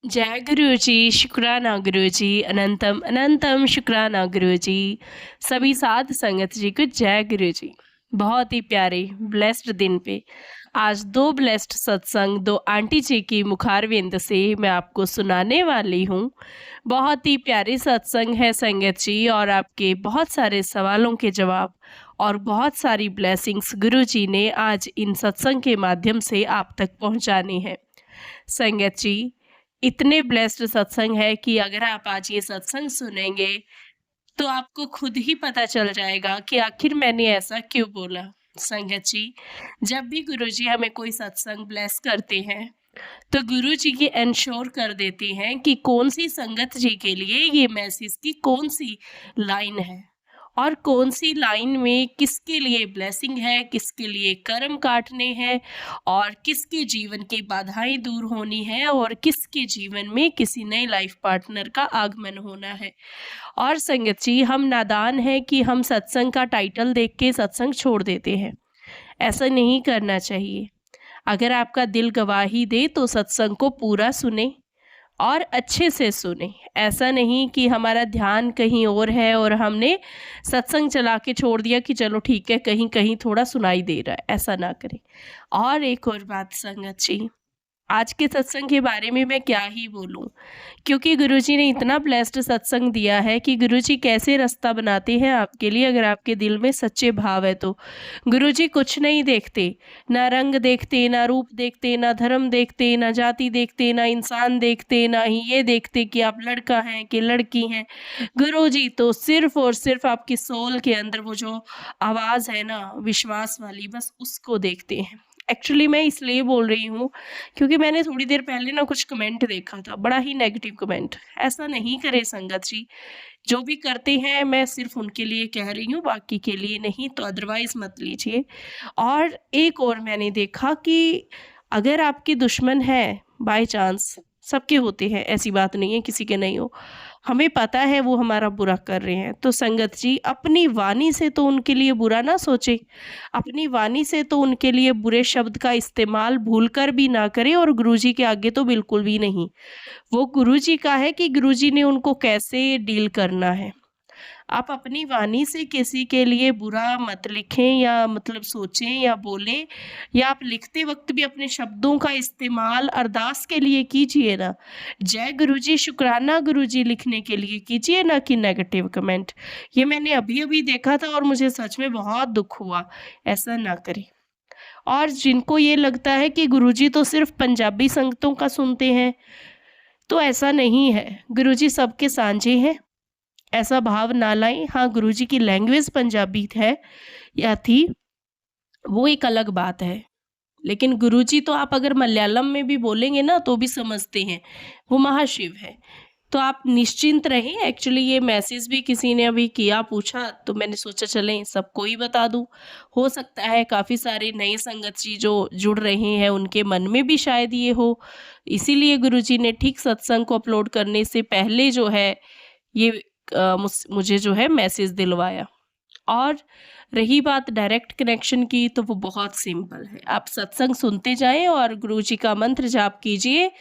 जय गुरुजी, शुक्राना गुरुजी, अनंतम अनंतम शुक्राना गुरुजी। सभी साध संगत जी को जय गुरुजी। बहुत ही प्यारे ब्लेस्ड दिन पे आज दो ब्लेस्ड सत्संग दो आंटी जी की मुखारविंद से मैं आपको सुनाने वाली हूँ। बहुत ही प्यारे सत्संग है संगत जी, और आपके बहुत सारे सवालों के जवाब और बहुत सारी ब्लेसिंग्स गुरुजी ने आज इन सत्संग के माध्यम से आप तक पहुँचाने हैं। संगत जी, इतने ब्लेस्ड सत्संग है कि अगर आप आज ये सत्संग सुनेंगे तो आपको खुद ही पता चल जाएगा कि आखिर मैंने ऐसा क्यों बोला। संगत जी, जब भी गुरुजी हमें कोई सत्संग ब्लेस करते हैं तो गुरुजी ये एंश्योर कर देते हैं कि कौन सी संगत जी के लिए ये मैसेज की कौन सी लाइन है और कौन सी लाइन में किसके लिए ब्लेसिंग है, किसके लिए कर्म काटने हैं और किसके जीवन की बाधाएं दूर होनी है और किसके जीवन में किसी नए लाइफ पार्टनर का आगमन होना है। और संगत जी, हम नादान हैं कि हम सत्संग का टाइटल देख के सत्संग छोड़ देते हैं। ऐसा नहीं करना चाहिए। अगर आपका दिल गवाही दे तो सत्संग को पूरा सुने और अच्छे से सुने। ऐसा नहीं कि हमारा ध्यान कहीं और है और हमने सत्संग चला के छोड़ दिया कि चलो ठीक है, कहीं कहीं थोड़ा सुनाई दे रहा है। ऐसा ना करें। और एक और बात संगत जी, आज के सत्संग के बारे में मैं क्या ही बोलूं, क्योंकि गुरुजी ने इतना ब्लेस्ड सत्संग दिया है कि गुरुजी कैसे रास्ता बनाते हैं आपके लिए, अगर आपके दिल में सच्चे भाव है तो। गुरुजी कुछ नहीं देखते, ना रंग देखते, ना रूप देखते, ना धर्म देखते, ना जाति देखते, ना इंसान देखते, ना ही ये देखते कि आप लड़का हैं कि लड़की हैं। गुरुजी तो सिर्फ और सिर्फ आपकी सोल के अंदर वो जो आवाज़ है ना विश्वास वाली, बस उसको देखते हैं। एक्चुअली मैं इसलिए बोल रही हूँ क्योंकि मैंने थोड़ी देर पहले ना कुछ कमेंट देखा था, बड़ा ही नेगेटिव कमेंट। ऐसा नहीं करे संगत जी, जो भी करते हैं मैं सिर्फ उनके लिए कह रही हूँ, बाकी के लिए नहीं, तो अदरवाइज मत लीजिए। और एक और मैंने देखा कि अगर आपके दुश्मन है बाय चांस, सबके होते हैं, ऐसी बात नहीं है किसी के नहीं हो, हमें पता है वो हमारा बुरा कर रहे हैं, तो संगत जी अपनी वाणी से तो उनके लिए बुरा ना सोचे, अपनी वाणी से तो उनके लिए बुरे शब्द का इस्तेमाल भूलकर भी ना करें, और गुरुजी के आगे तो बिल्कुल भी नहीं। वो गुरुजी का है कि गुरुजी ने उनको कैसे डील करना है। आप अपनी वाणी से किसी के लिए बुरा मत लिखें या मतलब सोचें या बोलें, या आप लिखते वक्त भी अपने शब्दों का इस्तेमाल अरदास के लिए कीजिए ना, जय गुरुजी शुक्राना गुरुजी लिखने के लिए कीजिए, ना कि नेगेटिव कमेंट। ये मैंने अभी अभी देखा था और मुझे सच में बहुत दुख हुआ। ऐसा ना करें। और जिनको ये लगता है कि गुरुजी तो सिर्फ पंजाबी संगतों का सुनते हैं, तो ऐसा नहीं है। गुरुजी सबके सांझे हैं, ऐसा भाव ना लाएं। हाँ, गुरुजी की लैंग्वेज पंजाबी है या थी, वो एक अलग बात है, लेकिन गुरुजी तो आप अगर मलयालम में भी बोलेंगे ना तो भी समझते हैं, वो महाशिव है। तो आप निश्चिंत रहें। एक्चुअली ये मैसेज भी किसी ने अभी किया, पूछा, तो मैंने सोचा चलें सबको ही बता दूं। हो सकता है काफ़ी सारे नए संगत जी जो जुड़ रहे हैं उनके मन में भी शायद ये हो, इसीलिए गुरुजी ने ठीक सत्संग को अपलोड करने से पहले जो है ये मुझे जो है मैसेज दिलवाया। और रही बात डायरेक्ट कनेक्शन की, तो वो बहुत सिंपल है। आप सत्संग सुनते जाएं और गुरुजी का मंत्र जाप कीजिए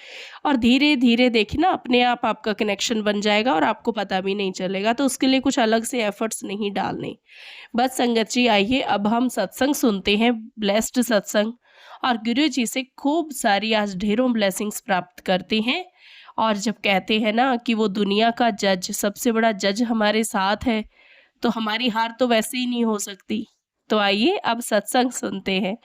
और धीरे धीरे देखिए ना अपने आप आपका कनेक्शन बन जाएगा और आपको पता भी नहीं चलेगा। तो उसके लिए कुछ अलग से एफर्ट्स नहीं डालने। बस संगत जी आइए अब हम सत्संग सुनते हैं, ब्लेस्ड सत्संग, और गुरु जी से खूब सारी आज ढेरों ब्लेसिंग्स प्राप्त करते हैं। और जब कहते हैं ना कि वो दुनिया का जज, सबसे बड़ा जज हमारे साथ है, तो हमारी हार तो वैसे ही नहीं हो सकती। तो आइए अब सत्संग सुनते हैं।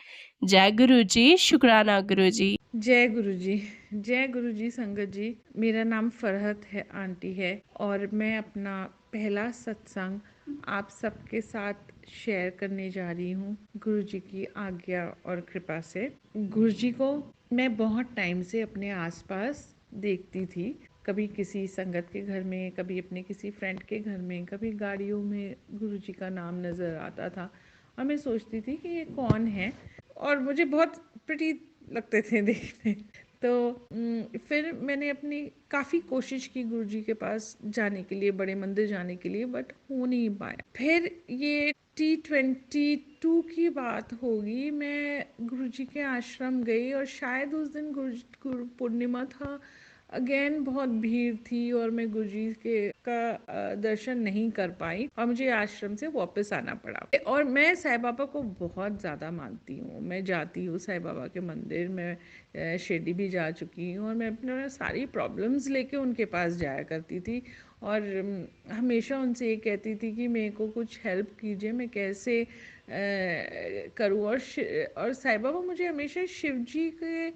जय गुरु जी, शुक्राना गुरु जी। जय गुरु जी। जय गुरु जी संगत जी। मेरा नाम फरहत है, आंटी है, और मैं अपना पहला सत्संग आप सबके साथ शेयर करने जा रही हूँ गुरु जी की आज्ञा और कृपा से। गुरु जी को मैं बहुत टाइम से अपने आसपास देखती थी, कभी किसी संगत के घर में, कभी अपने किसी फ्रेंड के घर में, कभी गाड़ियों में गुरु जी का नाम नज़र आता था और मैं सोचती थी कि ये कौन है, और मुझे बहुत प्रिटी लगते थे देखने। तो फिर मैंने अपनी काफ़ी कोशिश की गुरु जी के पास जाने के लिए, बड़े मंदिर जाने के लिए, बट हो नहीं पाया। फिर ये T22 की बात होगी, मैं गुरु जी के आश्रम गई और शायद उस दिन गुरु पूर्णिमा था, अगेन बहुत भीड़ थी और मैं गुरुजी के दर्शन नहीं कर पाई और मुझे आश्रम से वापस आना पड़ा। और मैं साईं बाबा को बहुत ज़्यादा मानती हूँ, मैं जाती हूँ साईं बाबा के मंदिर में, शिरडी भी जा चुकी हूँ और मैं अपने सारी प्रॉब्लम्स लेके उनके पास जाया करती थी और हमेशा उनसे ये कहती थी कि मेरे को कुछ हेल्प कीजिए, मैं कैसे करूँ। और साईं बाबा मुझे हमेशा शिव जी के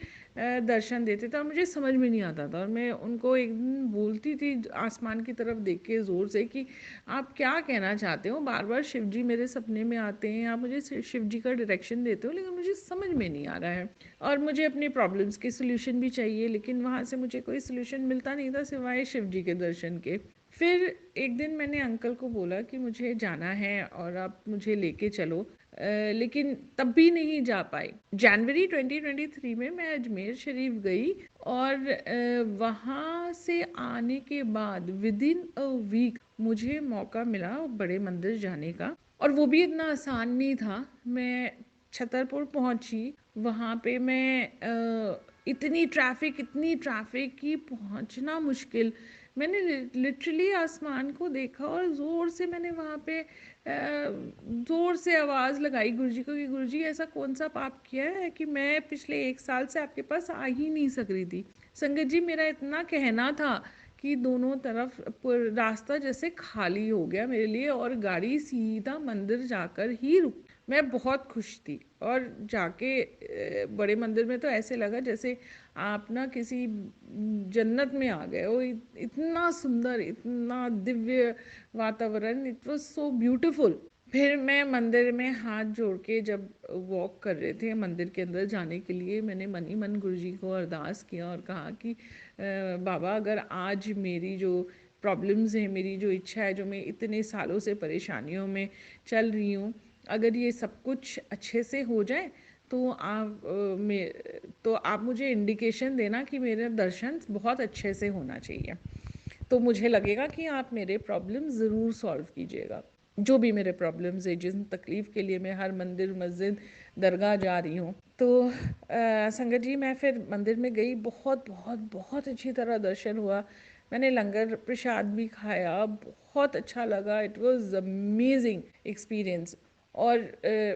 दर्शन देते थे और मुझे समझ में नहीं आता था और मैं उनको एक दिन बोलती थी आसमान की तरफ देख के ज़ोर से कि आप क्या कहना चाहते हो, बार बार शिव जी मेरे सपने में आते हैं, आप मुझे शिव जी का डायरेक्शन देते हो लेकिन मुझे समझ में नहीं आ रहा है और मुझे अपनी प्रॉब्लम्स के सोल्यूशन भी चाहिए, लेकिन वहाँ से मुझे कोई सोल्यूशन मिलता नहीं था सिवाय शिव जी के दर्शन के। फिर एक दिन मैंने अंकल को बोला कि मुझे जाना है और आप मुझे लेके चलो, लेकिन तब भी नहीं जा पाई। जनवरी 2023 में मैं अजमेर शरीफ गई और वहाँ से आने के बाद विद इन अ वीक मुझे मौका मिला बड़े मंदिर जाने का और वो भी इतना आसान नहीं था। मैं छतरपुर पहुँची, वहाँ पे मैं इतनी ट्रैफिक कि पहुँचना मुश्किल। मैंने लिटरली आसमान को देखा और ज़ोर से मैंने वहाँ पे ज़ोर से आवाज़ लगाई गुरुजी को कि गुरुजी ऐसा कौन सा पाप किया है कि मैं पिछले 1 साल से आपके पास आ ही नहीं सक रही थी। संगत जी, मेरा इतना कहना था कि दोनों तरफ रास्ता जैसे खाली हो गया मेरे लिए और गाड़ी सीधा मंदिर जाकर ही रुक। मैं बहुत खुश थी और जाके बड़े मंदिर में तो ऐसे लगा जैसे आप ना किसी जन्नत में आ गए हो। इतना सुंदर, इतना दिव्य वातावरण, इट वाज सो ब्यूटीफुल। फिर मैं मंदिर में हाथ जोड़ के जब वॉक कर रहे थे मंदिर के अंदर जाने के लिए, मैंने मन ही मन गुरुजी को अरदास किया और कहा कि बाबा, अगर आज मेरी जो प्रॉब्लम्स हैं, मेरी जो इच्छा है, जो मैं इतने सालों से परेशानियों में चल रही हूँ, अगर ये सब कुछ अच्छे से हो जाए तो आप मुझे इंडिकेशन देना कि मेरे दर्शन बहुत अच्छे से होना चाहिए, तो मुझे लगेगा कि आप मेरे प्रॉब्लम ज़रूर सॉल्व कीजिएगा। जो भी मेरे प्रॉब्लम्स है, जिस तकलीफ़ के लिए मैं हर मंदिर मस्जिद दरगाह जा रही हूँ। तो संगत जी, मैं फिर मंदिर में गई, बहुत बहुत बहुत अच्छी तरह दर्शन हुआ। मैंने लंगर प्रसाद भी खाया, बहुत अच्छा लगा। It was amazing experience. और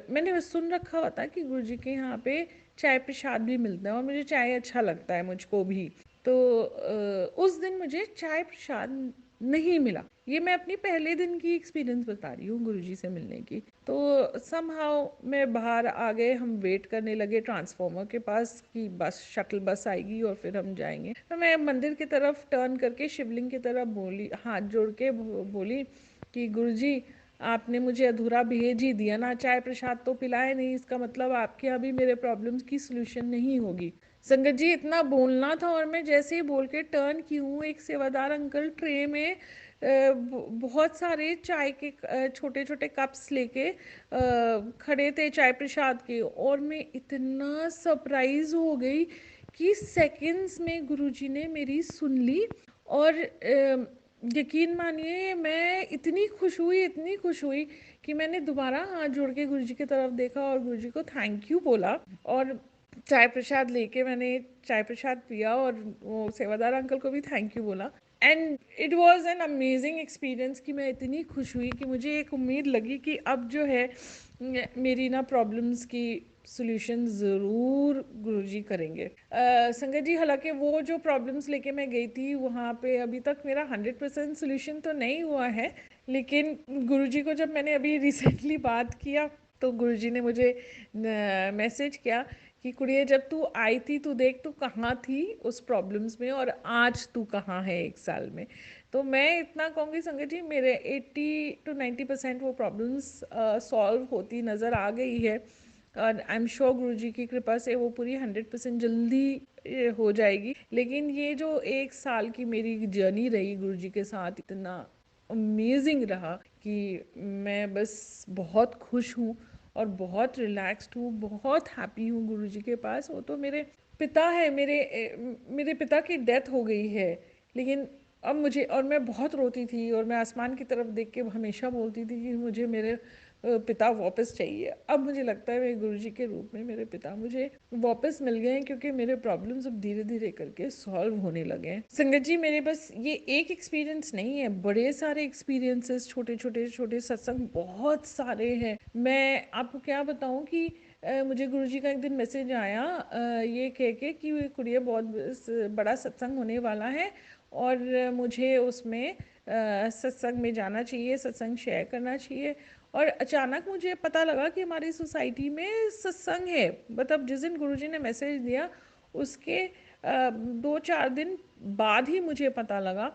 मैंने बस सुन रखा हुआ था कि गुरुजी के यहाँ पे चाय प्रसाद भी मिलता है और मुझे चाय अच्छा लगता है, मुझको भी। तो उस दिन मुझे चाय प्रसाद नहीं मिला। ये मैं अपनी पहले दिन की एक्सपीरियंस बता रही हूँ गुरुजी से मिलने की। तो समहाउ मैं बाहर आ गए, हम वेट करने लगे ट्रांसफार्मर के पास कि बस शटल बस आएगी और फिर हम जाएंगे। तो मैं मंदिर की तरफ टर्न करके शिवलिंग की तरफ बोली, हाथ जोड़ के बोली कि गुरुजी, आपने मुझे अधूरा भेज ही दिया ना, चाय प्रसाद तो पिलाए नहीं, इसका मतलब आपके यहाँ भी मेरे प्रॉब्लम्स की सोल्यूशन नहीं होगी। संगत जी, इतना बोलना था और मैं जैसे ही बोल के टर्न की हूँ, एक सेवादार अंकल ट्रे में बहुत सारे चाय के छोटे छोटे कप्स लेके खड़े थे चाय प्रसाद के, और मैं इतना सरप्राइज हो गई कि सेकंड्स में गुरुजी ने मेरी सुन ली। और यकीन मानिए, मैं इतनी खुश हुई कि मैंने दोबारा हाथ जोड़ के गुरुजी की तरफ देखा और गुरुजी को थैंक यू बोला और चाय प्रसाद लेके मैंने चाय प्रसाद पिया और वो सेवादार अंकल को भी थैंक यू बोला। And it was an amazing experience कि मैं इतनी खुश हुई कि मुझे एक उम्मीद लगी कि अब जो है मेरी ना प्रॉब्लम्स की सोल्यूशन ज़रूर गुरुजी करेंगे। संगत जी, हालांकि वो जो प्रॉब्लम्स लेके मैं गई थी वहाँ पे अभी तक मेरा 100% सोल्यूशन तो नहीं हुआ है, लेकिन गुरुजी को जब मैंने अभी रिसेंटली बात किया तो गुरुजी ने मुझे मैसेज किया कि कुड़िए, जब तू आई थी तू देख तू कहाँ थी उस प्रॉब्लम्स में और आज तू कहाँ है 1 साल में। तो मैं इतना कहूँगी संगत जी, मेरे 80 to 90% वो प्रॉब्लम्स सॉल्व होती नज़र आ गई है और आई एम श्योर गुरुजी की कृपा से वो पूरी 100% जल्दी हो जाएगी। लेकिन ये जो 1 साल की मेरी जर्नी रही गुरुजी के साथ, इतना अमेजिंग रहा कि मैं बस बहुत खुश हूँ और बहुत रिलैक्स्ड हूँ, बहुत हैप्पी हूँ गुरुजी के पास। वो तो मेरे पिता है, मेरे पिता की डेथ हो गई है, लेकिन अब मुझे, और मैं बहुत रोती थी और मैं आसमान की तरफ देख के हमेशा बोलती थी कि मुझे मेरे पिता वापस चाहिए। अब मुझे लगता है मेरे गुरुजी के रूप में मेरे पिता मुझे वापस मिल गए हैं, क्योंकि मेरे प्रॉब्लम्स अब धीरे धीरे करके सॉल्व होने लगे हैं। संगत जी, मेरे बस ये एक एक्सपीरियंस नहीं है, बड़े सारे एक्सपीरियंसेस, छोटे छोटे छोटे सत्संग बहुत सारे हैं। मैं आपको क्या बताऊं कि मुझे गुरुजी का एक दिन मैसेज आया ये कह के कि कुड़िया बहुत बड़ा सत्संग होने वाला है और मुझे उसमें सत्संग में जाना चाहिए, सत्संग शेयर करना चाहिए। और अचानक मुझे पता लगा कि हमारी सोसाइटी में सत्संग है। मतलब जिस दिन गुरुजी ने मैसेज दिया उसके 2-4 दिन बाद ही मुझे पता लगा।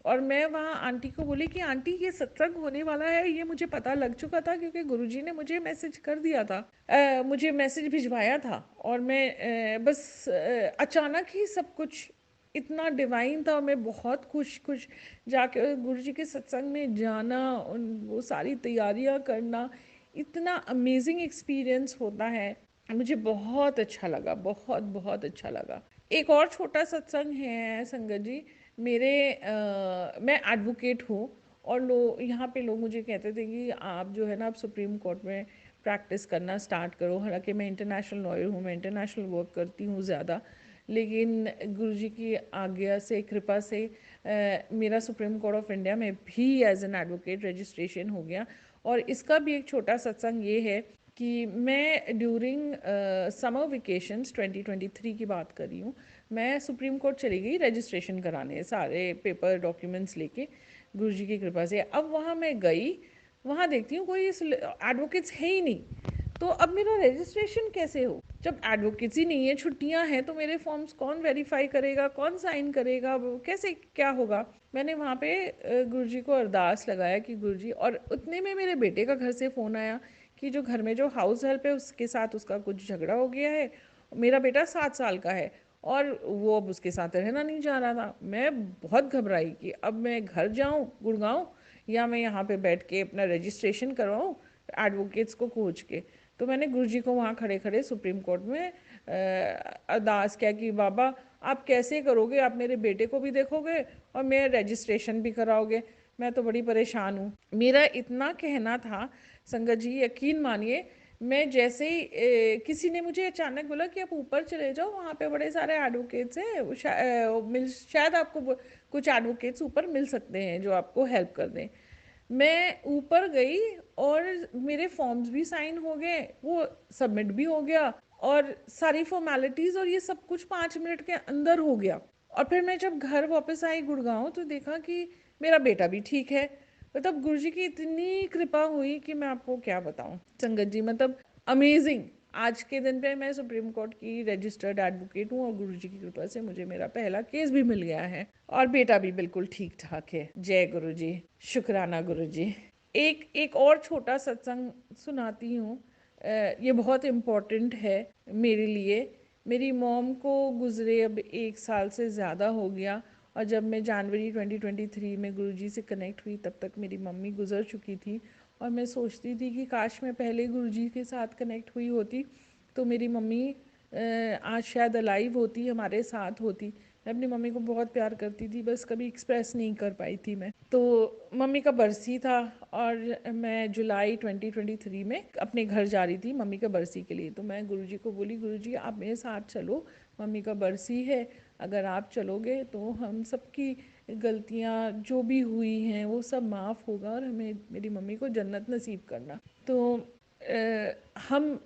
और मैं वहाँ आंटी को बोली कि आंटी ये सत्संग होने वाला है, ये मुझे पता लग चुका था क्योंकि गुरुजी ने मुझे मैसेज कर दिया था, मुझे मैसेज भिजवाया था। और मैं बस अचानक ही सब कुछ इतना डिवाइन था। मैं बहुत खुश जाके गुरुजी के सत्संग में जाना, वो सारी तैयारियां करना, इतना अमेजिंग एक्सपीरियंस होता है। मुझे बहुत अच्छा लगा, बहुत बहुत अच्छा लगा। एक और छोटा सत्संग है संगत जी, मैं एडवोकेट हूँ और यहाँ पे लोग मुझे कहते थे कि आप जो है ना, आप सुप्रीम कोर्ट में प्रैक्टिस करना स्टार्ट करो। हालांकि मैं इंटरनेशनल लॉयर हूँ, मैं इंटरनेशनल वर्क करती हूँ ज़्यादा, लेकिन गुरुजी की आज्ञा से, कृपा से मेरा सुप्रीम कोर्ट ऑफ इंडिया में भी एज एन एडवोकेट रजिस्ट्रेशन हो गया। और इसका भी एक छोटा सत्संग ये है कि मैं ड्यूरिंग समर वेकेशंस 2023 की बात कर रही हूँ, मैं सुप्रीम कोर्ट चली गई रजिस्ट्रेशन कराने, सारे पेपर डॉक्यूमेंट्स लेके गुरुजी की कृपा से। अब वहाँ मैं गई, वहाँ देखती हूँ कोई एडवोकेट्स है ही नहीं। तो अब मेरा रजिस्ट्रेशन कैसे हो जब एडवोकेट्स ही नहीं है, छुट्टियां हैं, तो मेरे फॉर्म्स कौन वेरीफाई करेगा, कौन साइन करेगा, कैसे क्या होगा। मैंने वहाँ पे गुरुजी को अरदास लगाया कि गुरुजी, और उतने में मेरे बेटे का घर से फ़ोन आया कि जो घर में जो हाउस हेल्प है उसके साथ उसका कुछ झगड़ा हो गया है। मेरा बेटा 7 साल का है और वो अब उसके साथ रहना नहीं चाह रहा था। मैं बहुत घबराई कि अब मैं घर जाऊं गुड़गांव, या मैं यहाँ पे बैठ के अपना रजिस्ट्रेशन करवाऊं एडवोकेट्स को खोज के। तो मैंने गुरुजी को वहाँ खड़े खड़े सुप्रीम कोर्ट में अरदास किया कि बाबा आप कैसे करोगे, आप मेरे बेटे को भी देखोगे और मेरा रजिस्ट्रेशन भी कराओगे, मैं तो बड़ी परेशान हूँ। मेरा इतना कहना था संगत जी, यकीन मानिए, मैं जैसे ही किसी ने मुझे अचानक बोला कि आप ऊपर चले जाओ, वहाँ पे बड़े सारे एडवोकेट्स हैं, शायद आपको कुछ एडवोकेट्स ऊपर मिल सकते हैं जो आपको हेल्प कर दें। मैं ऊपर गई और मेरे फॉर्म्स भी साइन हो गए, वो सबमिट भी हो गया और सारी फॉर्मेलिटीज़ और ये सब कुछ 5 मिनट के अंदर हो गया। और फिर मैं जब घर वापस आई गुड़गांव, तो देखा कि मेरा बेटा भी ठीक है। मतलब गुरुजी की इतनी कृपा हुई कि मैं आपको क्या बताऊं संगत जी, मतलब अमेजिंग। आज के दिन पे मैं सुप्रीम कोर्ट की रजिस्टर्ड एडवोकेट हूँ और गुरुजी की कृपा से मुझे मेरा पहला केस भी मिल गया है और बेटा भी बिल्कुल ठीक ठाक है। जय गुरुजी, शुक्राना गुरुजी। एक एक और छोटा सत्संग सुनाती हूँ, ये बहुत इम्पोर्टेंट है मेरे लिए। मेरी मॉम को गुजरे अब 1 साल से ज़्यादा हो गया और जब मैं जनवरी 2023 में गुरुजी से कनेक्ट हुई तब तक मेरी मम्मी गुजर चुकी थी। और मैं सोचती थी कि काश मैं पहले गुरुजी के साथ कनेक्ट हुई होती तो मेरी मम्मी आज शायद अलाइव होती, हमारे साथ होती। मैं अपनी मम्मी को बहुत प्यार करती थी, बस कभी एक्सप्रेस नहीं कर पाई थी मैं। तो मम्मी का बरसी था और मैं जुलाई 2023 में अपने घर जा रही थी मम्मी का बरसी के लिए। तो मैं गुरुजी को बोली, गुरुजी आप मेरे साथ चलो, मम्मी का बरसी है, अगर आप चलोगे तो हम सबकी गलतियाँ जो भी हुई हैं वो सब माफ़ होगा और हमें, मेरी मम्मी को जन्नत नसीब करना। तो हम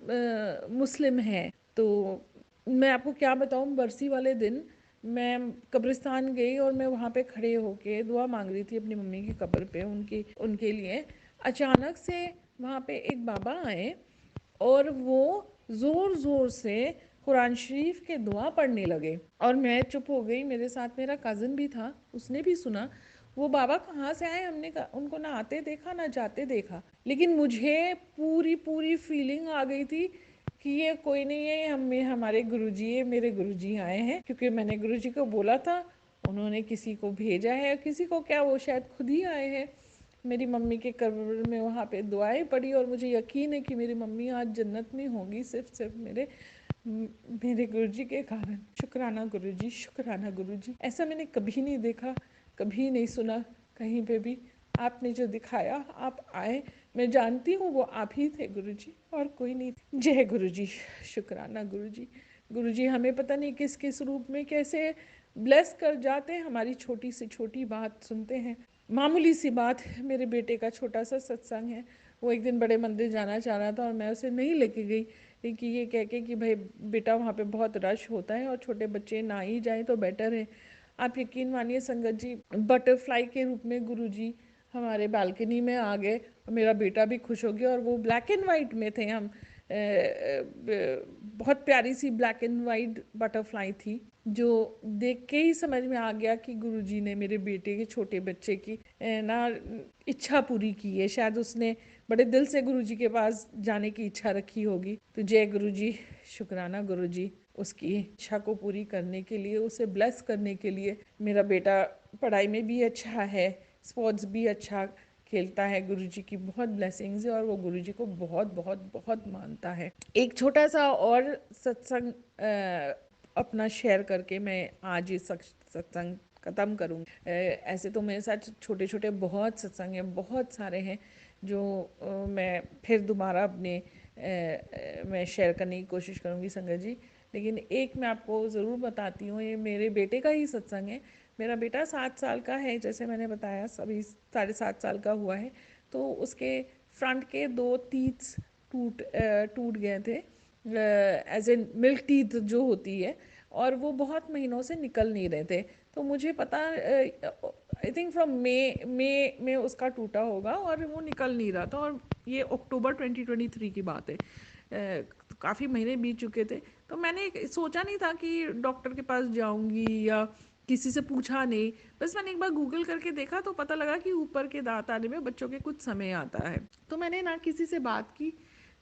मुस्लिम हैं, तो मैं आपको क्या बताऊँ, बरसी वाले दिन मैं कब्रिस्तान गई और मैं वहाँ पे खड़े होके दुआ मांग रही थी अपनी मम्मी की कब्र पे, उनके लिए। अचानक से वहाँ पे एक बाबा आए और वो ज़ोर ज़ोर से कुरान शरीफ के दुआ पढ़ने लगे और मैं चुप हो गई। मेरे साथ मेरा कज़न भी था, उसने भी सुना। वो बाबा कहाँ से आए, हमने उनको ना आते देखा ना जाते देखा, लेकिन मुझे पूरी पूरी फीलिंग आ गई थी कि ये कोई नहीं है, हमारे गुरुजी है, मेरे गुरुजी आए हैं। क्योंकि मैंने गुरुजी को बोला था, उन्होंने किसी को भेजा है, किसी को क्या, वो शायद खुद ही आए हैं। मेरी मम्मी के कब्र में वहाँ पे दुआएं पड़ी और मुझे यकीन है कि मेरी मम्मी आज जन्नत में होंगी, सिर्फ मेरे गुरुजी के कारण। शुक्राना गुरुजी, शुक्राना गुरुजी। ऐसा मैंने कभी नहीं देखा, कभी नहीं सुना कहीं पे भी। आपने जो दिखाया, आप आए, मैं जानती हूँ वो आप ही थे गुरुजी और कोई नहीं। जय गुरुजी, शुक्राना गुरुजी। गुरुजी हमें पता नहीं किस किस रूप में कैसे ब्लेस कर जाते हैं, हमारी छोटी से छोटी बात सुनते हैं। मामूली सी बात, मेरे बेटे का छोटा सा सत्संग है, वो एक दिन बड़े मंदिर जाना चाह रहा था और मैं उसे नहीं लेके गई, क्योंकि ये कह के कि भाई बेटा वहाँ पे बहुत रश होता है और छोटे बच्चे ना ही जाएं तो बेटर है। आप यकीन मानिए संगत जी, बटरफ्लाई के रूप में गुरुजी हमारे बालकनी में आ गए और मेरा बेटा भी खुश हो गया। और वो ब्लैक एंड वाइट में थे हम, बहुत प्यारी सी ब्लैक एंड वाइट बटरफ्लाई थी, जो देख के ही समझ में आ गया कि गुरुजी ने मेरे बेटे के छोटे बच्चे की ना इच्छा पूरी की है। शायद उसने बड़े दिल से गुरुजी के पास जाने की इच्छा रखी होगी। तो जय गुरुजी, शुक्राना गुरुजी, उसकी इच्छा को पूरी करने के लिए, उसे ब्लेस करने के लिए। मेरा बेटा पढ़ाई में भी अच्छा है, स्पोर्ट्स भी अच्छा खेलता है, गुरुजी की बहुत ब्लेसिंग्स है और वो गुरुजी को बहुत बहुत बहुत मानता है। एक छोटा सा और सत्संग अपना शेयर करके मैं आज ये सत्संग ख़त्म करूँगी। ऐसे तो मेरे साथ छोटे छोटे बहुत सत्संग हैं, बहुत सारे हैं जो मैं फिर दोबारा अपने मैं शेयर करने की कोशिश करूँगी संगत जी। लेकिन एक मैं आपको ज़रूर बताती हूँ, ये मेरे बेटे का ही सत्संग है। मेरा बेटा 7 साल का है, जैसे मैंने बताया, अभी 7.5 साल का हुआ है। तो उसके फ्रंट के 2 टीथ्स टूट गए थे, एज ए मिल्क टीथ जो होती है, और वो बहुत महीनों से निकल नहीं रहे थे। तो मुझे पता, आई थिंक फ्रॉम मई में उसका टूटा होगा और वो निकल नहीं रहा था, और ये अक्टूबर 2023 की बात है। काफ़ी महीने बीत चुके थे। तो मैंने सोचा नहीं था कि डॉक्टर के पास जाऊंगी, या किसी से पूछा नहीं। बस मैंने एक बार गूगल करके देखा तो पता लगा कि ऊपर के दांत आने में बच्चों के कुछ समय आता है। तो मैंने ना किसी से बात की,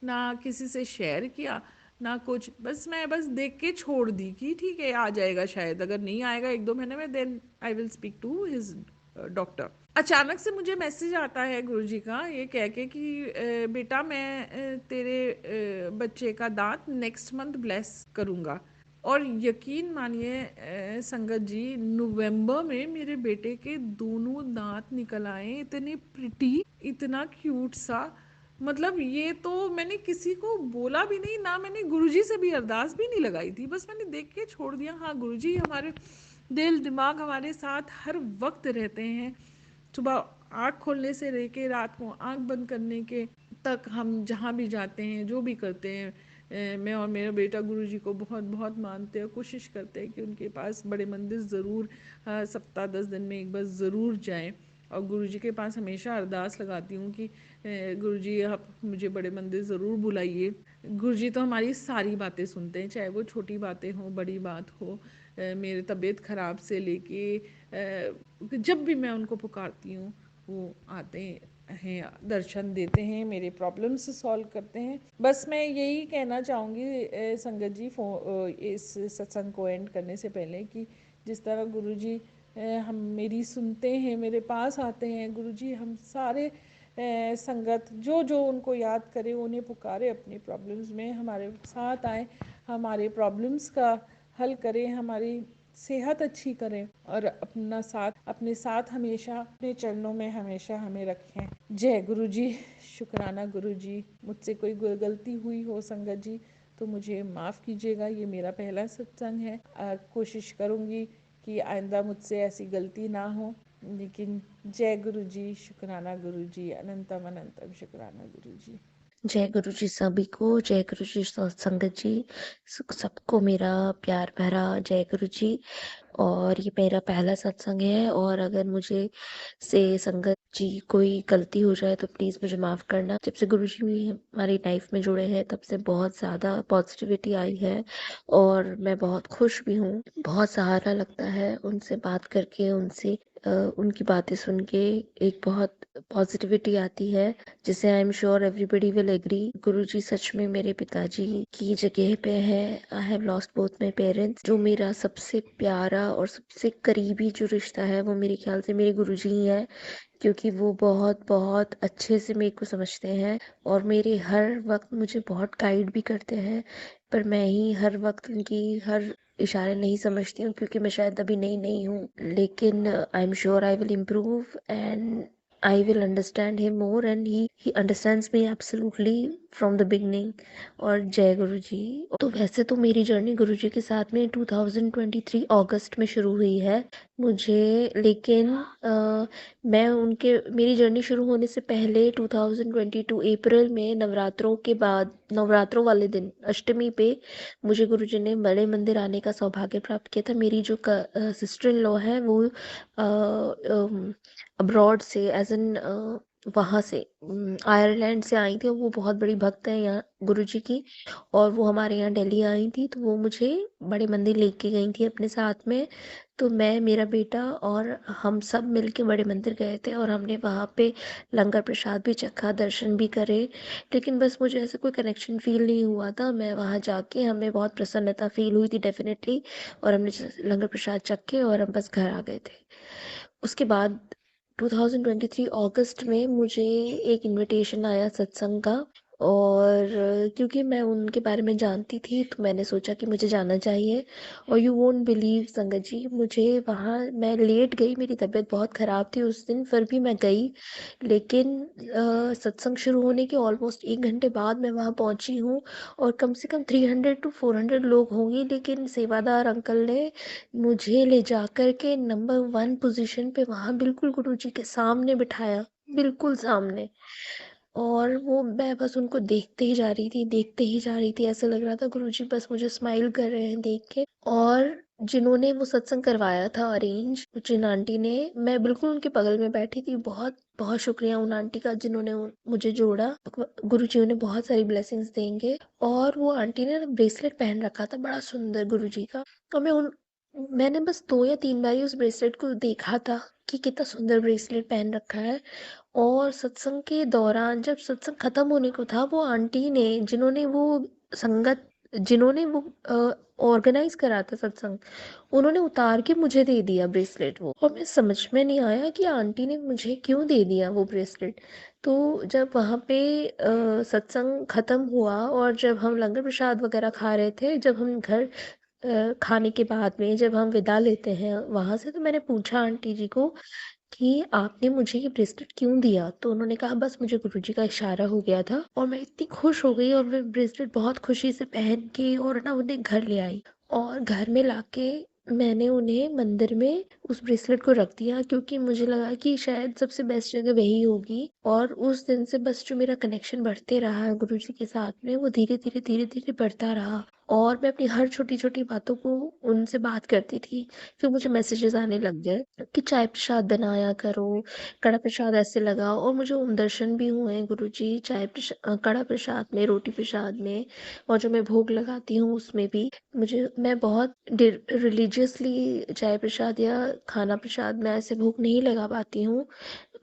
ना किसी से शेयर किया, ना कुछ। मैं बस देख के छोड़ दी कि ठीक है आ जाएगा, शायद अगर नहीं आएगा 1-2 महीने में, then I will speak to his doctor. अचानक से मुझे मैसेज आता है गुरुजी का, ये कह के कि बेटा मैं तेरे बच्चे का दांत नेक्स्ट मंथ ब्लेस करूँगा। और यकीन मानिए संगत जी, नवंबर में मेरे बेटे के दोनों दांत निकल आए, इतने प्रिटी, इतना क्यूट सा। मतलब ये तो मैंने किसी को बोला भी नहीं, ना मैंने गुरुजी से भी अरदास भी नहीं लगाई थी, बस मैंने देख के छोड़ दिया। हाँ, गुरुजी हमारे दिल दिमाग हमारे साथ हर वक्त रहते हैं। सुबह आँख खोलने से लेके रात को आँख बंद करने के तक, हम जहाँ भी जाते हैं, जो भी करते हैं, मैं और मेरा बेटा गुरुजी को बहुत बहुत मानते हैं। कोशिश करते हैं कि उनके पास बड़े मंदिर ज़रूर सप्ताह 10 दिन में एक बार ज़रूर जाएं। और गुरुजी के पास हमेशा अरदास लगाती हूँ कि गुरुजी आप मुझे बड़े मंदिर ज़रूर बुलाइए। गुरुजी तो हमारी सारी बातें सुनते हैं, चाहे वो छोटी बातें हों, बड़ी बात हो। मेरे तबीयत ख़राब से लेके जब भी मैं उनको पुकारती हूँ वो आते हैं, दर्शन देते हैं, मेरे प्रॉब्लम्स सॉल्व करते हैं। बस मैं यही कहना चाहूँगी संगत जी, इस सत्संग को एंड करने से पहले, कि जिस तरह गुरुजी हम मेरी सुनते हैं, मेरे पास आते हैं, गुरुजी हम सारे संगत जो जो उनको याद करे, उन्हें पुकारे, अपनी प्रॉब्लम्स में हमारे साथ आए, हमारे प्रॉब्लम्स का हल करें, हमारी सेहत अच्छी करें, और अपने साथ हमेशा अपने चरणों में हमेशा हमें रखें। जय गुरु जी, शुक्राना गुरु जी। मुझसे कोई गलती हुई हो संगत जी तो मुझे माफ़ कीजिएगा, ये मेरा पहला सत्संग है। कोशिश करूँगी कि आइंदा मुझसे ऐसी गलती ना हो। लेकिन जय गुरु जी, शुक्राना गुरु जी, अनंतम अनंतम शुक्राना गुरु जी। जय गुरु जी सभी को, जय गुरु जी संगत जी, सबको मेरा प्यार भरा जय गुरु जी। और ये मेरा पहला सत्संग है, और अगर मुझे से संगत जी कोई गलती हो जाए तो प्लीज़ मुझे माफ़ करना। जब से गुरु जी हमारी लाइफ में जुड़े हैं तब से बहुत ज़्यादा पॉजिटिविटी आई है, और मैं बहुत खुश भी हूँ। बहुत सहारा लगता है उनसे बात करके, उनकी बातें सुन के एक बहुत पॉजिटिविटी आती है, जिसे I am sure everybody will agree. Guruji सच में मेरे पिताजी की जगह पे है। I have lost both my parents. जो मेरा सबसे प्यारा और सबसे करीबी जो रिश्ता है वो मेरे ख्याल से मेरे गुरुजी ही है, क्योंकि वो बहुत बहुत अच्छे से मेरे को समझते हैं और मेरे हर वक्त मुझे बहुत गाइड भी करते हैं। पर मैं ही हर वक्त उनकी हर इशारे नहीं समझती हूँ, क्योंकि मैं शायद अभी नई नहीं हूँ। लेकिन आई am sure I will improve, and I will understand him more and he understands me absolutely from the beginning। और जय गुरु जी। तो वैसे तो मेरी जर्नी गुरु जी के साथ में 2023 अगस्त में शुरू हुई है मुझे, लेकिन मैं उनके मेरी जर्नी शुरू होने से पहले 2022 अप्रैल में नवरात्रों के बाद, नवरात्रों वाले दिन अष्टमी पे मुझे गुरु जी ने बड़े मंदिर आने का सौभाग्य प्राप्त किया था। मेरी जो सिस्टर इन लॉ है वो अब्रॉड से एज़ एन वहाँ से आयरलैंड से आई थी और वो बहुत बड़ी भक्त हैं यहाँ गुरुजी की। और वो हमारे यहाँ दिल्ली आई थी तो वो मुझे बड़े मंदिर लेके गई थी अपने साथ में। तो मैं, मेरा बेटा और हम सब मिलके बड़े मंदिर गए थे और हमने वहाँ पे लंगर प्रसाद भी चखा, दर्शन भी करे। लेकिन बस मुझे ऐसा कोई कनेक्शन फ़ील नहीं हुआ था। मैं वहाँ जाके हमें बहुत प्रसन्नता फ़ील हुई थी डेफ़िनेटली, और हमने लंगर प्रसाद चखे और हम बस घर आ गए थे। उसके बाद 2023 अगस्त में मुझे एक इनविटेशन आया सत्संग का, और क्योंकि मैं उनके बारे में जानती थी तो मैंने सोचा कि मुझे जाना चाहिए। और यू वोंट बिलीव संगत जी, मुझे वहाँ मैं लेट गई, मेरी तबीयत बहुत ख़राब थी उस दिन, फिर भी मैं गई। लेकिन सत्संग शुरू होने के ऑलमोस्ट 1 घंटे बाद मैं वहाँ पहुँची हूँ और कम से कम 300 टू 400 लोग होंगे, लेकिन सेवादार अंकल ने मुझे ले जाकर के नंबर 1 पोज़ीशन पे वहाँ बिल्कुल गुरुजी के सामने बिठाया, बिल्कुल सामने। और वो मैं बस उनको देखते ही जा रही थी, देखते ही जा रही थी। ऐसा लग रहा था गुरुजी बस मुझे स्माइल कर रहे हैं देख के। और जिन्होंने वो सत्संग करवाया था अरेंज, जिन आंटी ने, मैं बिल्कुल उनके बगल में बैठी थी। बहुत बहुत शुक्रिया उन आंटी का जिन्होंने मुझे जोड़ा। गुरुजी उन्हें बहुत सारी ब्लेसिंग्स देंगे। और वो आंटी ने ना ब्रेसलेट पहन रखा था बड़ा सुंदर गुरुजी का। और मैंने बस 2 या 3 बार ही उस ब्रेसलेट को देखा था कि कितना सुंदर ब्रेसलेट पहन रखा है। और सत्संग के दौरान जब सत्संग खत्म होने को था, वो आंटी ने, संगत जिन्होंने वो ऑर्गेनाइज करा था सत्संग, उन्होंने उतार के मुझे दे दिया ब्रेसलेट वो। और मैं समझ में नहीं आया कि आंटी ने मुझे क्यों दे दिया वो ब्रेसलेट। तो जब वहाँ पे सत्संग खत्म हुआ और जब हम लंगर प्रसाद वगैरह खा रहे थे, जब हम घर खाने के बाद में जब हम विदा लेते हैं वहाँ से, तो मैंने पूछा आंटी जी को कि आपने मुझे ये ब्रेसलेट क्यों दिया? तो उन्होंने कहा बस मुझे गुरुजी का इशारा हो गया था। और मैं इतनी खुश हो गई और मैं ब्रेसलेट बहुत खुशी से पहन के और ना उन्हें घर ले आई। और घर में लाके मैंने उन्हें मंदिर में उस ब्रेसलेट को रख दिया, क्योंकि मुझे लगा कि शायद सबसे बेस्ट जगह वही होगी। और उस दिन से बस जो मेरा कनेक्शन बढ़ते रहा गुरुजी के साथ में, वो धीरे-धीरे बढ़ता रहा। और मैं अपनी हर छोटी-छोटी बातों को उनसे बात करती थी। फिर मुझे मैसेजेस आने लग गए कि चाय प्रसाद बनाया करो, कड़ा प्रसाद ऐसे लगाओ। और मुझे दर्शन भी हुए गुरुजी कड़ा प्रसाद में, रोटी प्रसाद में, और जो मैं भोग लगाती हूँ उसमें भी। मैं बहुत रिलीजियसली चाय प्रसाद या खाना प्रसाद मैं ऐसे भोग नहीं लगा पाती हूँ।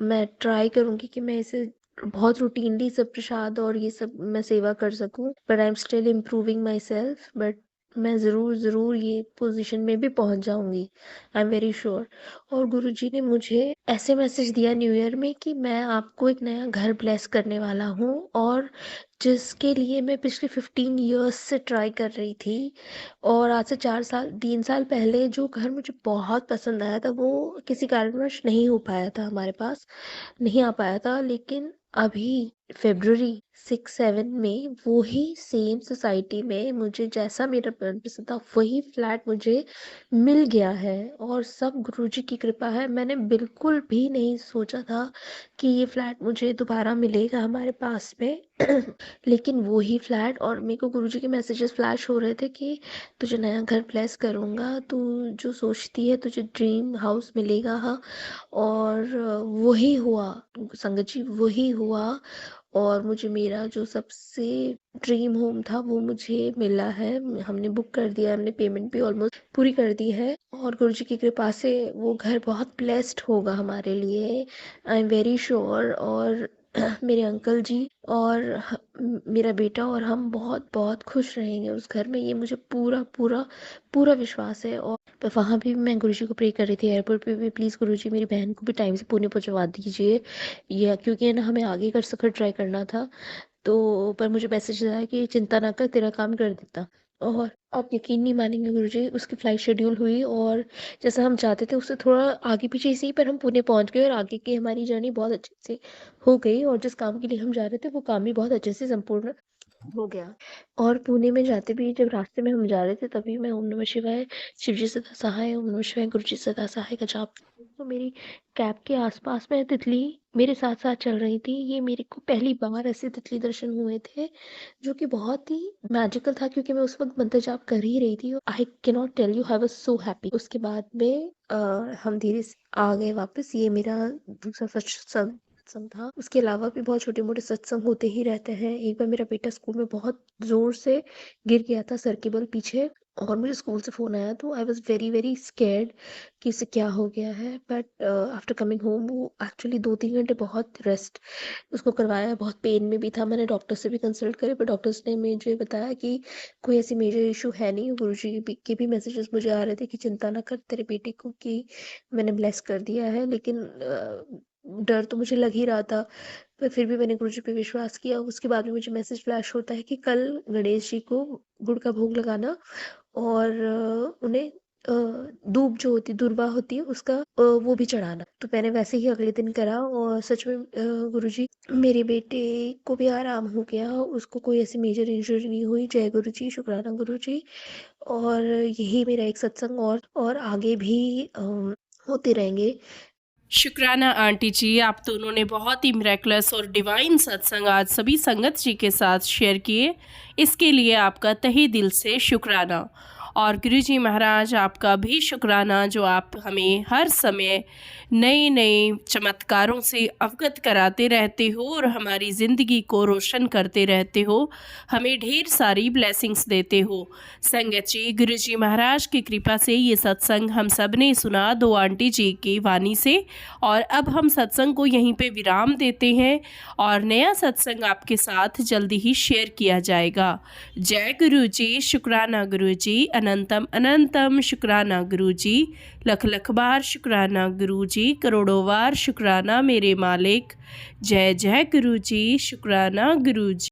मैं ट्राई करूँगी कि मैं इसे बहुत रूटीनली सब प्रसाद और ये सब मैं सेवा कर सकूँ, but I am still improving my self. But मैं ज़रूर ये पोजीशन में भी पहुंच जाऊंगी, आई एम वेरी श्योर। और गुरुजी ने मुझे ऐसे मैसेज दिया न्यू ईयर में कि मैं आपको एक नया घर ब्लेस करने वाला हूँ, और जिसके लिए मैं पिछले 15 इयर्स से ट्राई कर रही थी। और आज से 3 साल पहले जो घर मुझे बहुत पसंद आया था, वो किसी कारणवश नहीं हो पाया था, हमारे पास नहीं आ पाया था। लेकिन अभी फ़रवरी 6-7 में वही सेम सोसाइटी में मुझे जैसा मेरा पसंद था वही फ्लैट मुझे मिल गया है, और सब गुरुजी की कृपा है। मैंने बिल्कुल भी नहीं सोचा था कि ये फ्लैट मुझे दोबारा मिलेगा हमारे पास में। लेकिन वो ही फ्लैट, और मेरे को गुरुजी के मैसेजेस फ्लैश हो रहे थे कि तुझे नया घर ब्लेस करूँगा, तू जो सोचती है तुझे ड्रीम हाउस मिलेगा। हाँ, और वही हुआ संगत जी, वही हुआ। और मुझे मेरा जो सबसे ड्रीम होम था वो मुझे मिला है। हमने बुक कर दिया, हमने पेमेंट भी ऑलमोस्ट पूरी कर दी है, और गुरुजी की कृपा से वो घर बहुत ब्लेस्ड होगा हमारे लिए, आई एम वेरी श्योर। और मेरे अंकल जी और मेरा बेटा और हम बहुत बहुत खुश रहेंगे उस घर में, ये मुझे पूरा पूरा पूरा विश्वास है। और तो वहाँ भी मैं गुरुजी को प्रे कर रही थी एयरपोर्ट पे भी, प्लीज़ गुरुजी मेरी बहन को भी टाइम से पुणे पहुँचवा दीजिए, या क्योंकि है ना हमें आगे का सफ़र ट्राई करना था। तो पर मुझे मैसेज आया कि चिंता ना कर, तेरा काम कर देता। और आप यकीन नहीं मानेंगे गुरुजी, उसकी फ्लाइट शेड्यूल हुई और जैसा हम चाहते थे उससे थोड़ा आगे पीछे ही सही, पर हम पुणे पहुंच गए और आगे की हमारी जर्नी बहुत अच्छे से हो गई और जिस काम के लिए हम जा रहे थे वो काम भी बहुत अच्छे से संपूर्ण हो गया। और पुणे में जाते भी जब रास्ते में हम जा रहे थे तभी मैं ओम नमः शिवाय, शिव जी सदा सहाय, ओम नमः शिवाय, गुरु जी सदा सहाय का जाप कर रही थी। तो मेरी कैब के आसपास में तितली मेरे साथ साथ चल रही थी। ये मेरे को पहली बार ऐसे तितली दर्शन हुए थे जो कि बहुत ही मैजिकल था, क्योंकि मैं उस वक्त मंत्र जाप कर ही रही थी। I can not tell you, I was so happy. उसके बाद में हम धीरे से आ गए वापस। ये मेरा दूसरा सत्संग था। उसके अलावा भी बहुत छोटे मोटे सत्संग होते ही रहते हैं। एक बार मेरा बेटा स्कूल में बहुत जोर से गिर गया था सर के बल पीछे, और मुझे स्कूल से फोन आया तो I was very very scared कि इसे क्या हो गया है। बट आफ्टर कमिंग होम वो एक्चुअली 2-3 घंटे बहुत रेस्ट उसको करवाया। बहुत पेन में भी था। मैंने डॉक्टर से भी कंसल्ट करे, पर डॉक्टर्स ने मुझे बताया कि कोई ऐसी मेजर इशू है नहीं। गुरुजी के भी मैसेजेस मुझे आ रहे थे कि चिंता ना कर तेरे बेटे को, कि मैंने ब्लेस कर दिया है। लेकिन डर तो मुझे लग ही रहा था, पर फिर भी मैंने गुरुजी पे विश्वास किया। उसके बाद में मुझे मैसेज फ्लैश होता है कि कल गणेश जी को गुड़ का भोग लगाना और उन्हें दूब जो होती दूर्वा होती है उसका वो भी चढ़ाना। तो मैंने वैसे ही अगले दिन करा और सच में गुरुजी मेरे बेटे को भी आराम हो गया। उसको कोई ऐसी मेजर इंजरी नहीं हुई। जय गुरुजी, शुक्राना गुरुजी। और यही मेरा एक सत्संग और आगे भी होते रहेंगे। शुक्राना आंटी जी, आप दोनों ने बहुत ही मिरेकलस और डिवाइन सत्संग आज सभी संगत जी के साथ शेयर किए। इसके लिए आपका तहे दिल से शुक्राना। और गुरुजी महाराज आपका भी शुक्राना, जो आप हमें हर समय नए नए चमत्कारों से अवगत कराते रहते हो और हमारी ज़िंदगी को रोशन करते रहते हो, हमें ढेर सारी ब्लेसिंग्स देते हो। संगत जी, गुरुजी महाराज की कृपा से ये सत्संग हम सब ने सुना दो आंटी जी की वाणी से। और अब हम सत्संग को यहीं पे विराम देते हैं और नया सत्संग आपके साथ जल्दी ही शेयर किया जाएगा। जय गुरु जी, शुक्राना गुरु जी, अनंतम अनंतम शुक्राना गुरु जी, लख लख बार शुक्राना गुरु जी, करोड़ों बार शुक्राना मेरे मालिक। जय जय गुरु जी, शुक्राना गुरु जी।